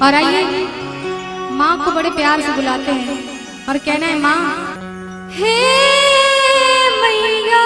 और आइए माँ को बड़े प्यार से बुलाते हैं और कहना है माँ हे मैया।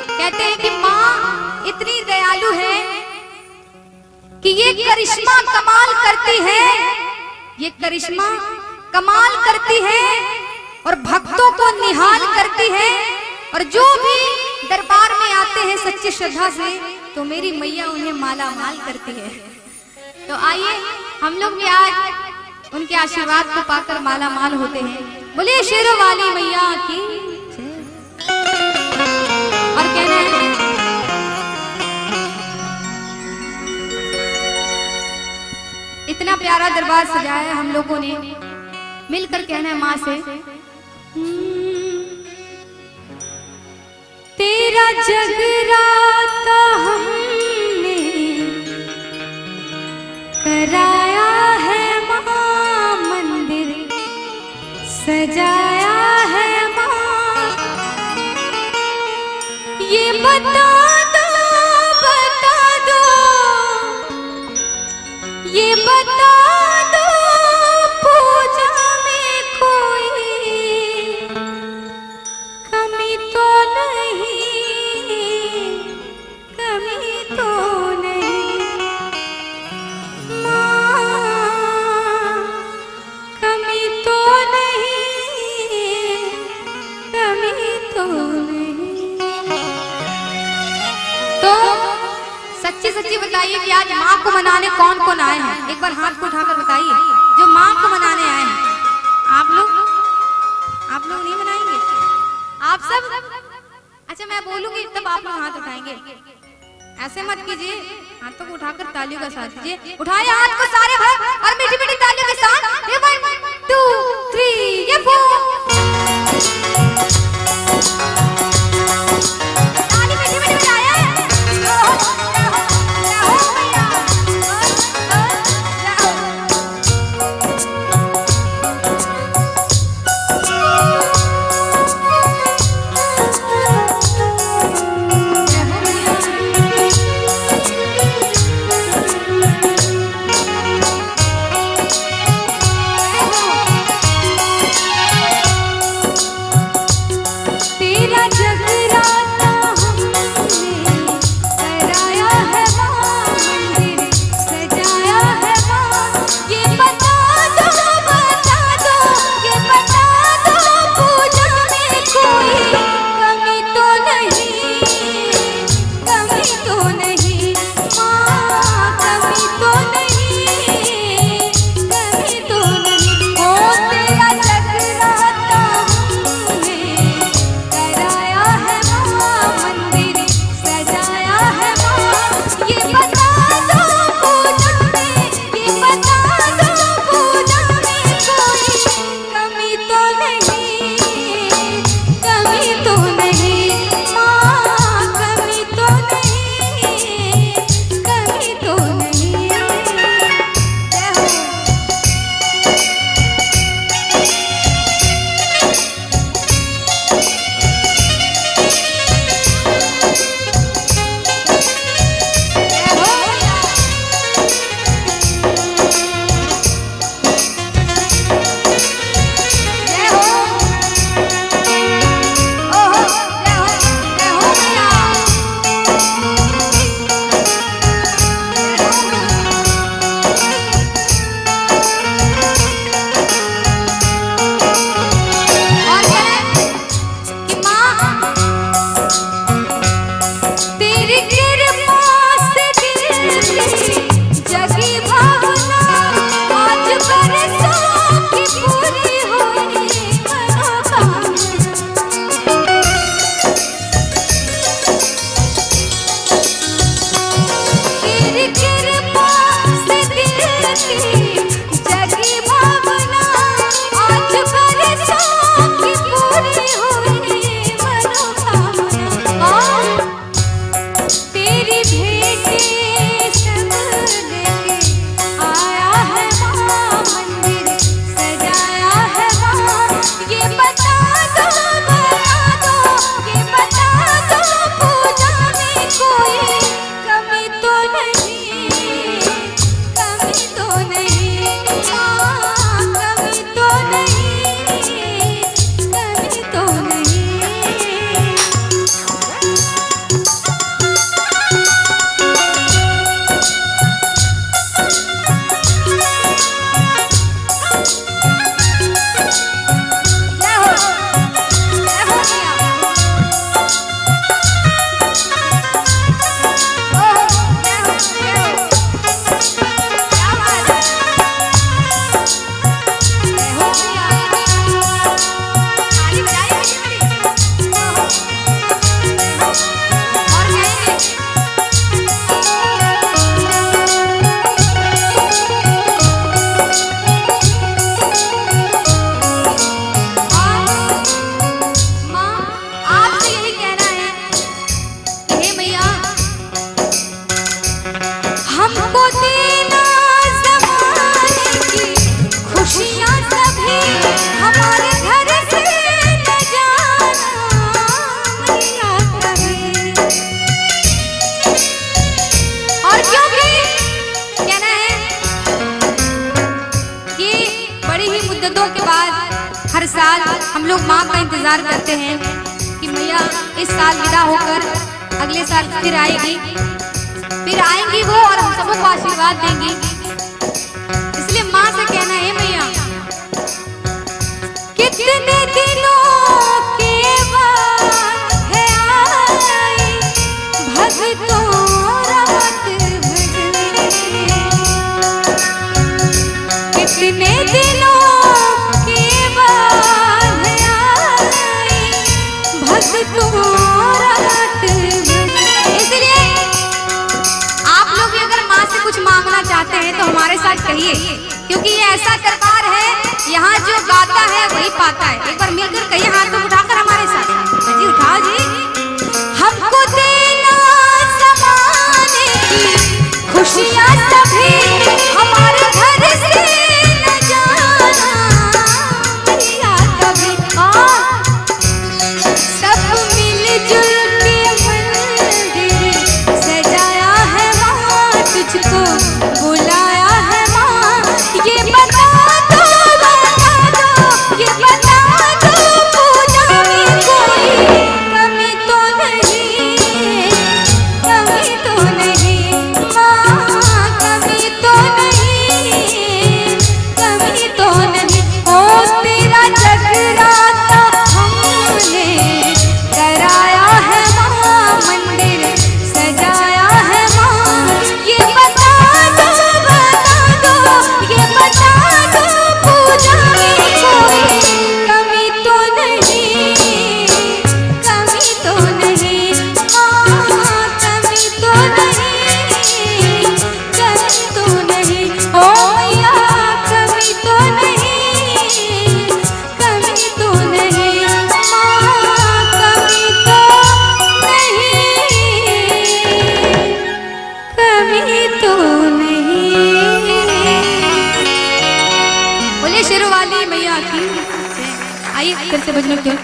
कहते हैं कि माँ इतनी दयालु है कि ये करिश्मा कमाल करती है, ये करिश्मा कमाल करती है और भक्तों को निहाल करती है। और जो भी दरबार में आते हैं सच्ची श्रद्धा से तो मेरी मैया उन्हें माला माल करती है। तो आइए हम लोग भी आज उनके आशीर्वाद को पाकर माला माल होते हैं। बोलिए शेरों वाली मैया की। और कहना है इतना प्यारा दरबार सजाया हम लोगों ने मिलकर कहना है माँ से तेरा जगराता हमने कराया है माँ, मंदिर सजाया है माँ। ये बता दो ये बता दो पूजा में कोई कमी तो नहीं, कमी तो नहीं माँ, कमी तो नहीं, कमी तो नहीं। तो सच्ची सच्ची बताइए कि आज माँ को मनाने कौन कौन आए हैं? एक बार हाथ को उठाकर बताइए जो माँ को मनाने आए हैं। आप लोग नहीं मनाएंगे? आप सब? अच्छा मैं बोलूंगी तब आप लोग हाथ उठाएंगे। ऐसे मत कीजिए, हाथों को उठाकर तालियों का साथ दीजिए। उठाइए हाथ को सारे भक्त और मीठी मीठी तालियों के साथ। ये 1 2 3 ये 4 Thank you. हम लोग माँ का इंतजार करते हैं कि मैया इस साल विदा होकर अगले साल फिर आएगी, फिर आएंगी वो और हम सबों को आशीर्वाद देंगी। इसलिए माँ से कहना है मैया, कितने दिनों के बाद है आई भक्तों रात भजने, कितने दिनों के बाद है आई भक्तों रात भजने। इसलिए आप लोग भी अगर माँ से कुछ मांगना चाहते हैं तो हमारे साथ कहिए, क्योंकि ये ऐसा दरबार है, यहाँ जो गाता है वही पाता है। एक बार मिलकर कहिए, हाथ में उठाकर हमारे साथ। जी उठाओ जी। हमको देना ज़माने की खुशियाँ सभी, हमारे घर से न जाना मैया कभी। सब मिलजुल के मंदिर सजाया है माँ, तुझको बुलाया है माँ। ये बता दो, ये बता दो पूजा में कोई कमी तो नहीं, कमी तो नहीं माँ, कमी तो नहीं, कमी तो नहीं। ओ तेरा जगराता हमने कराया है माँ, मंदिर सजाया है माँ। ये बता दो, ये बता दो पूजा में कोई कमी तो नहीं, कमी तो नहीं माँ, कमी तो नहीं, कमी तो नहीं। ओ मैया कमी तो नहीं, कमी तो नहीं माँ, कमी तो नहीं, कमी तो नहीं। बोले शेरों वाली मैया की। आइए फिर से भजनों की ओर।